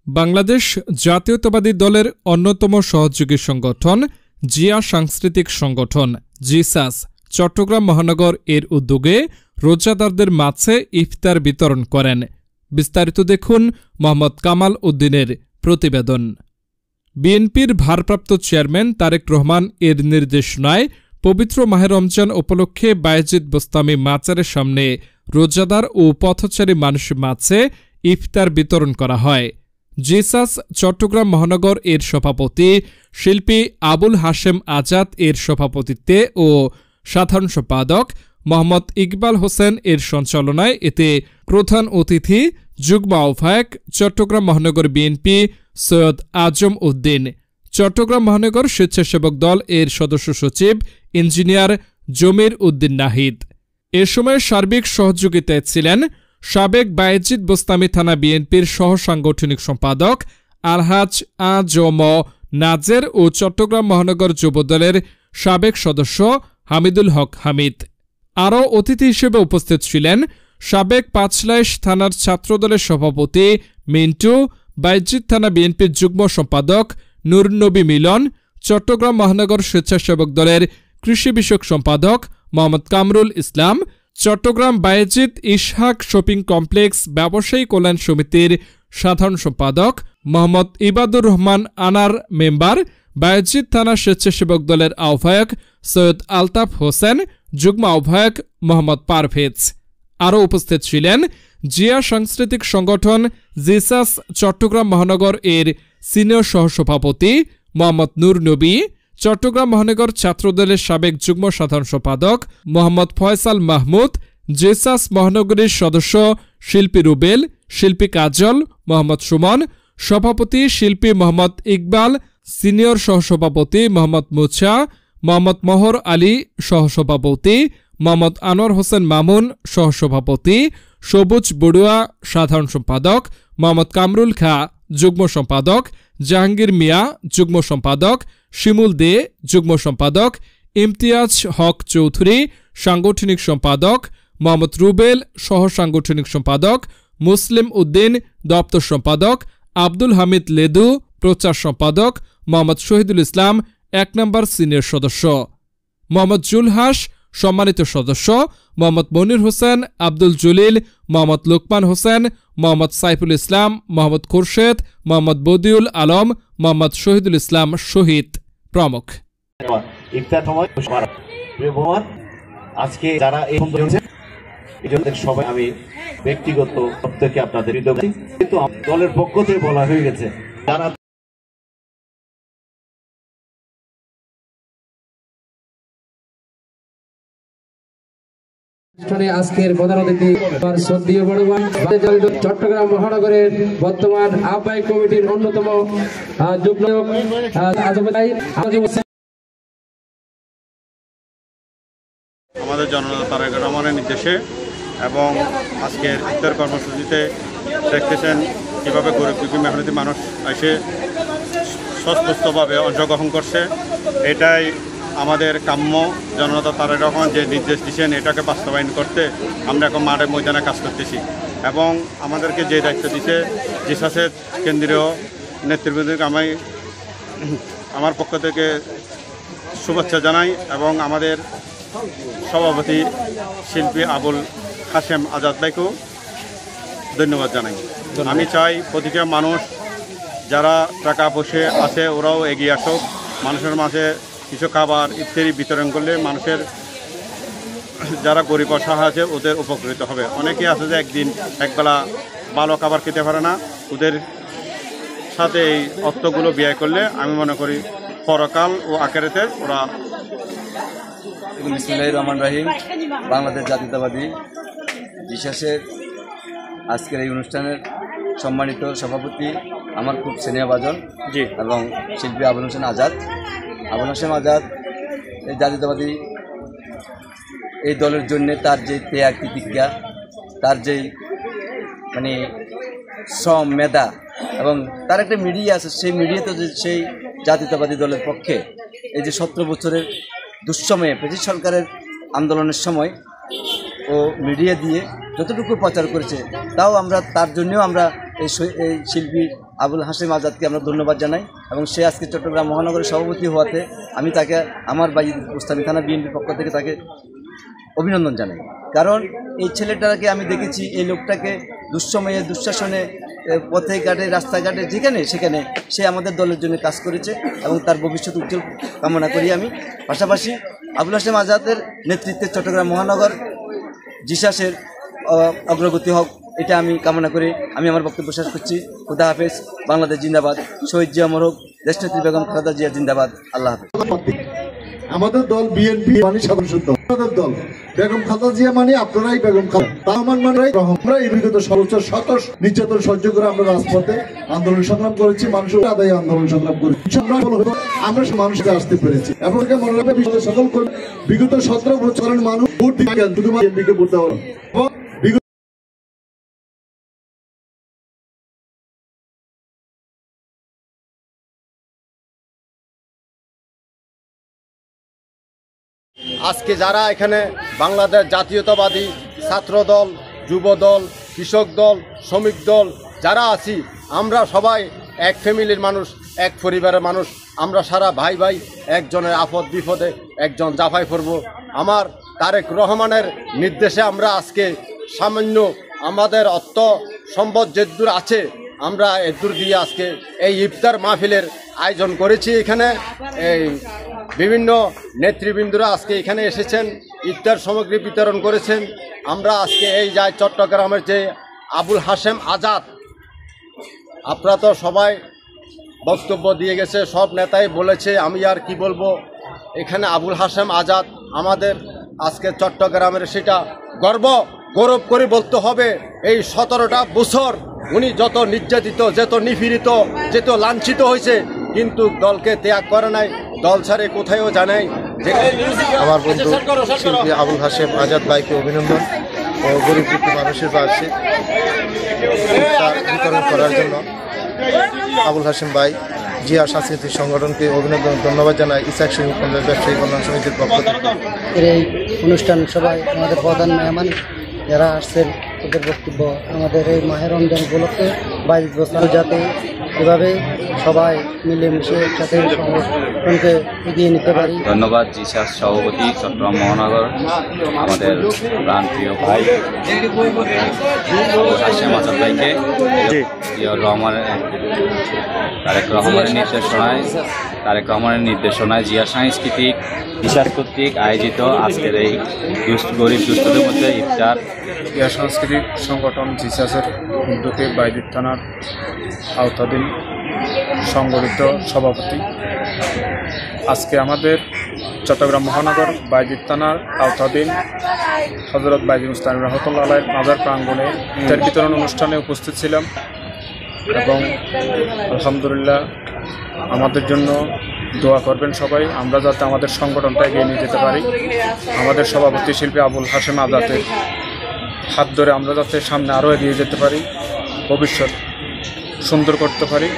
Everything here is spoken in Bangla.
বাংলাদেশ জাতীয়তাবাদী দলের অন্যতম সহযোগী সংগঠন জিয়া সাংস্কৃতিক সংগঠন জিসাস চট্টগ্রাম মহানগর এর উদ্যোগে রোজাদারদের মাঝে ইফতার বিতরণ করেন। বিস্তারিত দেখুন মোহাম্মদ কামাল উদ্দিনের প্রতিবেদন। বিএনপির ভারপ্রাপ্ত চেয়ারম্যান তারেক রহমান এর নির্দেশনায় পবিত্র মাহে রমজান উপলক্ষে বায়েজিদ বোস্তামি মাজারের সামনে রোজাদার ও পথচারী মানুষের মাঝে ইফতার বিতরণ করা হয়। জিসাস চট্টগ্রাম মহানগর এর সভাপতি শিল্পী আবুল হাশেম আজাদ এর সভাপতিত্বে ও সাধারণ সম্পাদক মোহাম্মদ ইকবাল হোসেন এর সঞ্চালনায় এতে প্রধান অতিথি যুগ্ম আহ্বায়ক চট্টগ্রাম মহানগর বিএনপি সৈয়দ আজম উদ্দিন, চট্টগ্রাম মহানগর স্বেচ্ছাসেবক দল এর সদস্য সচিব ইঞ্জিনিয়ার জমির উদ্দিন নাহিদ। এ সময় সার্বিক সহযোগিতায় ছিলেন সাবেক বায়েজিদ বোস্তামি থানা বিএনপির সহ সাংগঠনিক সম্পাদক আলহাজ আ.জ.ম নাজের ও চট্টগ্রাম মহানগর যুবদলের সাবেক সদস্য হামিদুল হক হামিদ। আরও অতিথি হিসেবে উপস্থিত ছিলেন সাবেক পাঁচলাইশ থানার ছাত্রদলের সভাপতি মিন্টু, বায়েজিদ থানা বিএনপির যুগ্ম সম্পাদক নূর নবী মিলন, চট্টগ্রাম মহানগর স্বেচ্ছাসেবক দলের কৃষি বিষয়ক সম্পাদক মোহাম্মদ কামরুল ইসলাম, চট্টগ্রাম বায়েজিদ ইসহাক শপিং কমপ্লেক্স ব্যবসায়ী কল্যাণ সমিতির সাধারণ সম্পাদক মোহাম্মদ ইবাদুর রহমান আনার মেম্বার, বায়েজিদ থানা স্বেচ্ছাসেবক দলের আহ্বায়ক সৈয়দ আলতাফ হোসেন, যুগ্ম আহ্বায়ক মোহাম্মদ পারভেজ। আরও উপস্থিত ছিলেন জিয়া সাংস্কৃতিক সংগঠন জিসাস চট্টগ্রাম মহানগর এর সিনিয়র সহসভাপতি মোহাম্মদ নূর নবী, চট্টগ্রাম মহানগর ছাত্রদলের সাবেক যুগ্ম সাধারণ সম্পাদক মোহাম্মদ ফয়সাল মাহমুদ, জিসাস মহানগরীর সদস্য শিল্পী রুবেল, শিল্পী কাজল, মোহাম্মদ সুমন, সভাপতি শিল্পী মোহাম্মদ ইকবাল, সিনিয়র সহসভাপতি মোহাম্মদ মুছা, মোহাম্মদ মহর আলী সহসভাপতি, মোহাম্মদ আনোয়ার হোসেন মামুন সহসভাপতি, সবুজ বড়ুয়া সাধারণ সম্পাদক, মোহাম্মদ কামরুল খা যুগ্ম সম্পাদক, জাহাঙ্গীর মিয়া যুগ্ম সম্পাদক, শিমুল দে যুগ্ম সম্পাদক, ইমতিয়াজ হক চৌধুরী সাংগঠনিক সম্পাদক, মোহাম্মদ রুবেল সহ সাংগঠনিক সম্পাদক, মুসলিম উদ্দিন দপ্তর সম্পাদক, আব্দুল হামিদ লেদু প্রচার সম্পাদক, মোহাম্মদ শহীদুল ইসলাম ১ নম্বর সিনিয়র সদস্য, মোহাম্মদ জুলহাস সম্মানিত সদস্য, মোহাম্মদ মনির হোসেন, আব্দুল জলিল, মোহাম্মদ লোকমান হোসেন, মোহাম্মদ সাইফুল ইসলাম, মোহাম্মদ খোরশেদ, মোহাম্মদ বদিউল আলম, মোহাম্মদ শহীদুল ইসলাম শহীদ প্রমুখ। আজকে যারা সবাই আমি ব্যক্তিগত প্রত্যেকে আপনাদের কিন্তু দলের পক্ষ থেকে বলা হয়ে গেছে যারা আজকের প্রধান অতিথি শ্রদ্ধেয় বড় ভাই চট্টগ্রাম মহানগরের বর্তমান আহ্বায়ক কমিটির অন্যতম যুগ্ম আমাদের জননেতা তারেক রহমানের নির্দেশে এবং আজকের ইফতার কর্মসূচিতে দেখতেছেন কীভাবে গরিব দুঃখী মেহনতি মানুষ এসে স্বস্ফূর্তভাবে অংশগ্রহণ করছে। এটাই আমাদের কাম্য। জননেতা তারেক রহমান যে নির্দেশ দিচ্ছেন এটাকে বাস্তবায়ন করতে আমরা এখন মাঠে ময়দানে কাজ করতেছি এবং আমাদেরকে যে দায়িত্ব দিচ্ছে জিসাসের কেন্দ্রীয় নেতৃবৃন্দকে আমি আমার পক্ষ থেকে শুভেচ্ছা জানাই এবং আমাদের সভাপতি শিল্পী আবুল হাশেম আজাদ ভাইকেও ধন্যবাদ জানাই। আমি চাই প্রতিটা মানুষ যারা টাকা পয়সা আছে ওরাও এগিয়ে আসুক, মানুষের মাঝে কিছু খাবার ইত্যাদি বিতরণ করলে মানুষের যারা গরিব অসহায় আছে ওদের উপকৃত হবে। অনেকেই আছে যে একবেলা ভালো খাবার খেতে পারে না, ওদের সাথে এই অর্থগুলো ব্যয় করলে আমি মনে করি পরকাল ও আখেরাতে ওরা। বিসমিল্লাহির রহমানির রহিম। বাংলাদেশ জাতীয়তাবাদী জিসাসের আজকের এই অনুষ্ঠানের সম্মানিত সভাপতি আমার খুব স্নেহভাজন জি এবং শিল্পী আবুল হোসেন আজাদ। আবুল হোসেন আজাদ এই জাতীয়তাবাদী এই দলের জন্য তার যে ত্যাগ তিতিক্ষা, তার যেই মানে শ্রম মেধা এবং তার একটা মিডিয়া আছে, সেই মিডিয়াতে যে সেই জাতীয়তাবাদী দলের পক্ষে এই যে 17 বছরের দুঃসময়ে ব্রিটিশ সরকারের আন্দোলনের সময় ও মিডিয়া দিয়ে যতটুকু প্রচার করেছে তাও আমরা তার জন্যও আমরা এই শিল্পী আবুল হাশেম আজাদকে আমরা ধন্যবাদ জানাই এবং সে আজকে চট্টগ্রাম মহানগরের সভাপতি হওয়াতে আমি তাকে আমার বাইজিদ বুস্তামি থানা বিএনপির পক্ষ থেকে তাকে অভিনন্দন জানাই। কারণ এই ছেলেটাকে আমি দেখেছি, এই লোকটাকে দুঃসময়ে দুঃশাসনে পথে ঘাটে রাস্তাঘাটে যেখানে সেখানে সে আমাদের দলের জন্য কাজ করেছে এবং তার ভবিষ্যৎ উজ্জ্বল কামনা করি আমি। পাশাপাশি আবুল হাশেম আজাদের নেতৃত্বে চট্টগ্রাম মহানগর জিসাসের অগ্রগতি হোক, এটা আমি কামনা করে আমি আমার বক্তব্য শেষ করছি। খুদা হাফেজ, বাংলাদেশ জিন্দাবাদ, শহীদ জিয়া মরক, দেশনেত্রী বেগম খালেদা জিয়া জিন্দাবাদ, আল্লাহ হাফেজ। আমাদের দল বিএনপি মানে সাধারণ সত্য, আমাদের দল বেগম খালেদা জিয়া মানে আপনারাই বেগম খালেদা মানে আমরা এই বিগত সর্বোচ্চ শত নির্যাতন সহ্য করে আমরা রাজপথে আন্দোলন সংগ্রাম করেছি, মানুষের আদায় আন্দোলন সংগ্রাম করেছি, আমরা মানুষকে আসতে পেরেছি। এবং মনে রাখবে সকল বিগত 17 বছরের মানুষ ভোট দিয়ে শুধুমাত্র বিএনপিকে ভোট দেওয়া এবং আজকে যারা এখানে বাংলাদেশ জাতীয়তাবাদী ছাত্র দল, যুব দল, কৃষক দল, শ্রমিক দল যারা আছি, আমরা সবাই এক ফ্যামিলির মানুষ, এক পরিবারের মানুষ। আমরা সারা ভাই ভাই, একজনের আপদ বিপদে একজন জাফাই পড়ব। আমার তারেক রহমানের নির্দেশে আমরা আজকে সামান্য আমাদের অর্থ সম্পদ যেদূর আছে আমরা এদূর দিয়ে আজকে এই ইফতার মাহফিলের আয়োজন করেছি। এখানে এই বিভিন্ন নেতৃবৃন্দরা আজকে এখানে এসেছেন, ইফতার সামগ্রী বিতরণ করেছেন। আমরা আজকে এই যাই চট্টগ্রামের যে আবুল হাশেম আজাদ, আপনারা তো সবাই বক্তব্য দিয়ে গেছে, সব নেতাই বলেছে, আমি আর কি বলবো। এখানে আবুল হাশেম আজাদ আমাদের আজকে চট্টগ্রামের সেটা গৌরব করে বলতে হবে। এই 17টা বছর উনি যত নির্যাতিত, যত নিপীড়িত, যত লাঞ্ছিত হয়েছে, কিন্তু দলকে ত্যাগ করে নাই, দল ছাড়ে কোথায়ও জানাই। আমার বন্ধু শিল্পী আবুল হাশেম আজাদ ভাইকে অভিনন্দন ও গরিব দুঃখী মানুষের পাশে বিতরণ করার জন্য আবুল হাশেম ভাই জিয়া সাংস্কৃতিক সংগঠনকে অভিনন্দন ধন্যবাদ জানাই ইসাক শহীদ ব্যবসায়ী কল্যাণ সমিতির পক্ষ থেকে। এই অনুষ্ঠান সবাই আমাদের প্রধান মেহমান যারা আসছেন তাদের বক্তব্য আমাদের এই মাহে রমজান উপলক্ষে 22 বছর যাতে এভাবে সবাই মিলেমিশে একসাথে সংগঠনকে এগিয়ে নিতে পারি। ধন্যবাদ জিসাস সভাপতি চট্টগ্রাম মহানগর, আমাদের প্রাণপ্রিয় ভাই হাশেম আজাদ ভাইকে, তারেক রহমানের নির্দেশনায় জিয়া সাংস্কৃতিক জিসাস কর্তৃক আয়োজিত আজকের এই গরিব দুস্থদের মধ্যে ইফতার। জিয়া সাংস্কৃতিক সংগঠন জিসাসের উদ্যোগে বাইজিদ থানার আওতাধীন সংগঠিত সভাপতি আজকে আমাদের চট্টগ্রাম মহানগর বাইজিদ থানার আওতাধীন হযরত বাইজিদ মুস্তামিন রহমতুল্লাহ আলাইহির মাজার প্রাঙ্গণে ইফতার বিতরণ অনুষ্ঠানে উপস্থিত ছিলাম এবং আলহামদুলিল্লাহ আমাদের জন্য দোয়া করবেন সবাই, আমরা যাতে আমাদের সংগঠনটা এগিয়ে নিয়ে যেতে পারি। আমাদের সভাপতি শিল্পী আবুল হাশেম আজাদের হাত ধরে আমরা যাতে সামনে আরও এগিয়ে যেতে পারি, ভবিষ্যৎ সুন্দর করতে পারি।